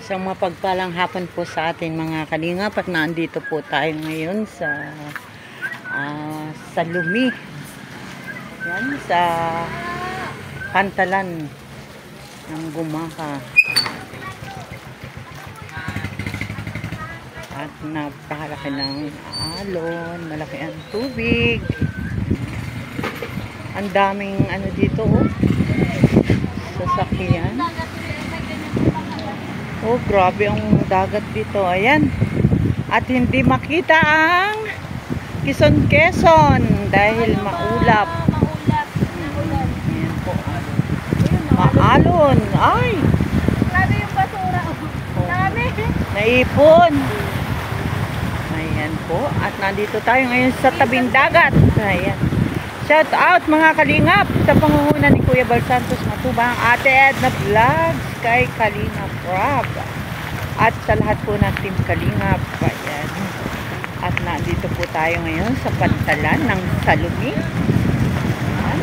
Isang mapagpalang hapon po sa atin mga kalingap at nandito po tayo ngayon sa Lumi. Yan, sa pantalan ng Gumaka. At napakalaki ng alon, malaki ang tubig. Ang daming ano dito, sasakyan. Oh, grabe ang dagat dito. Ayan. At hindi makita ang Quezon dahil maulap. Ayan po. Maalon. Ay! Grabe yung basura. Dami. Naipon. Ayan po. At nandito tayo ngayon sa tabing dagat. Ayan. Shout out mga kalingap sa pangunguna ni Kuya Bal Santos Matubang, Ate Edna Vlogs, kay Kalingap Rob, at sa lahat po ng Team Kalingap. Ayan. At nandito po tayo ngayon sa pantalan ng Salumi. Ayan.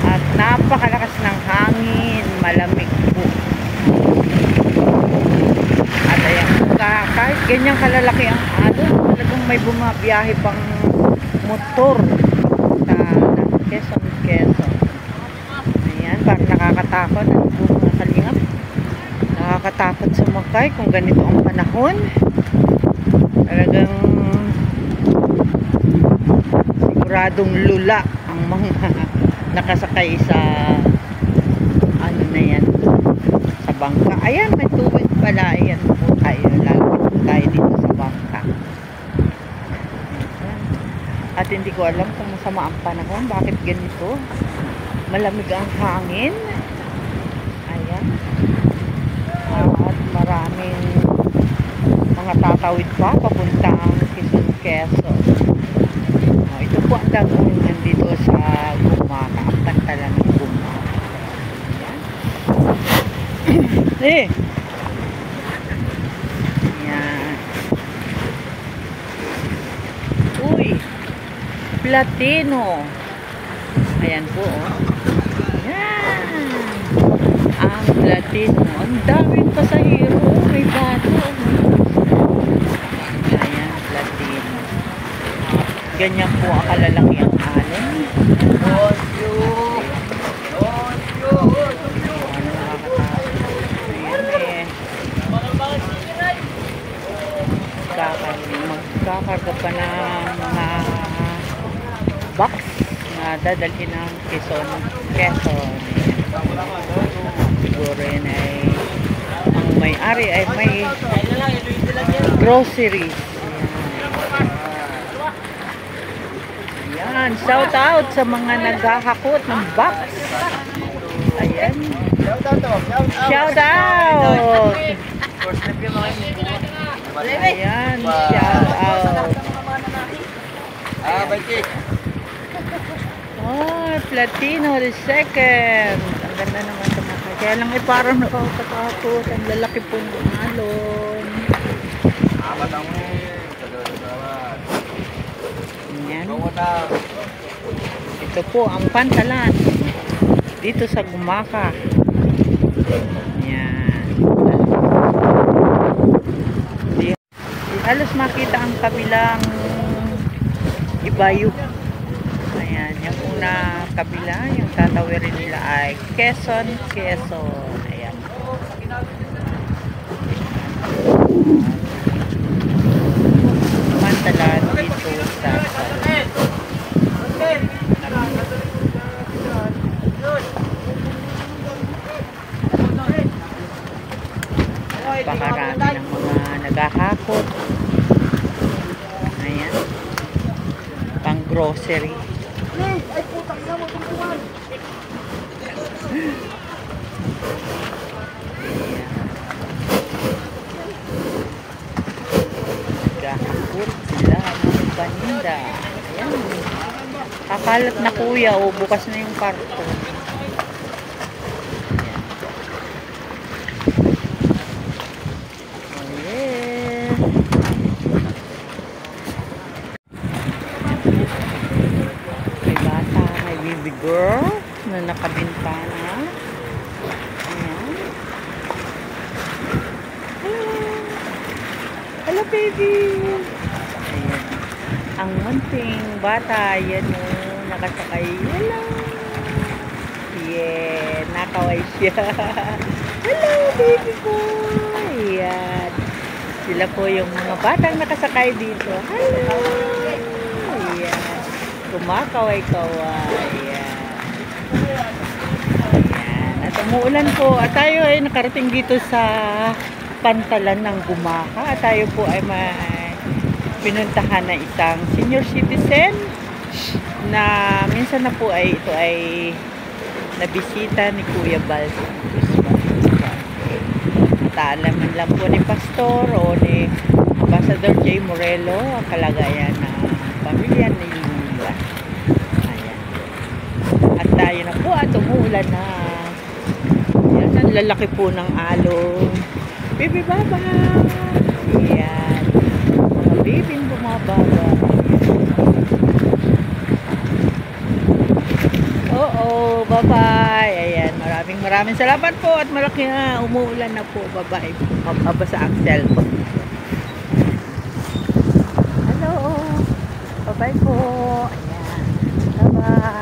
At napakalakas ng hangin, malamig po. At ayan, kahit ganyang kalalaki ang alon, talagang may bumabiyahe pang motor Quezon. Ayan, parang nakakatakot ang mga kalingap. Nakakatakot sumakay kung ganito ang panahon. Talagang siguradong lula ang mga nakasakay sa ano na yan, sa bangka. Ayan, may tubig pala. Ayan po tayo. Lalapit po tayo dito sa bangka. At hindi ko alam kung masama ang panahon. Bakit ganito? Malamig ang hangin. Ayan. At maraming mga tatawid pa papunta ang Quezon. Ito po ang dagungan dito sa Gumaka. Ang pantalan ng Gumaka. Ayan. Ayan. Uy! Platino. Ayan po, Ayan. Ang Platino. Ang daming pasahero. May bato. Ayan, Platino. Ganyan po ang kalalaki ang alon. Magkakarga pa ng mga box na dadalhin ng Quezon. Siguro yun ay ang may-ari ay may groceries. Ayan, shout out sa mga naghahakot ng box. Ayan, shout out. Ayan, shout out. Oh, Platino the second. Ang ganda naman ito mga. Kaya lang parang nakakatakot. Ang lalaki pong alon. Ayan. Ito po ang pantalan dito sa Gumaka. Ayan. Di halos makita ang kabilang ibayo. Ayan, yung una kabila, yung tatawirin nila ay Quezon. Ayan. Pantalan dito sa pakarami ng mga naghahakot. Ayan. Pang grocery. Ay, putang na mo tutuan. Gahakot sila ng paninda. Ayan. Kakalat na kuya. O, bukas na yung karton. Oh, yeah. May bata, may baby girl na nakabintana. Ayan. baby! Ayan. Ang munting bata, yan o, nakasakay. Hello! Yeah, nakaway siya. Hello, baby ko! Ayan. Sila po yung mga batang nakasakay dito. Hello! Ayan. Kumakaway-kaway. Ayan. Ayan. At umuulan po. At tayo ay nakarating dito sa pantalan ng Gumaca. At tayo po ay pinuntahan na isang senior citizen na minsan na po ay ito ay nabisita ni Kuya Bal Santos. At alaman lang po ni Pastor o ni Ambassador J. Morelo ang kalagayan ng pamilya ni Lula. Ayan. At tayo na po at umuulan na. Ayan, ang lalaki po ng alon. Baby baba! Ayan. Mga baby bumababa. Oo, bye-bye. Ayan, maraming salamat po at malaki na umuulan na po. Bye-bye. Mababasa ang cellphone. Hello. Bye-bye po. Ayan. Bye-bye.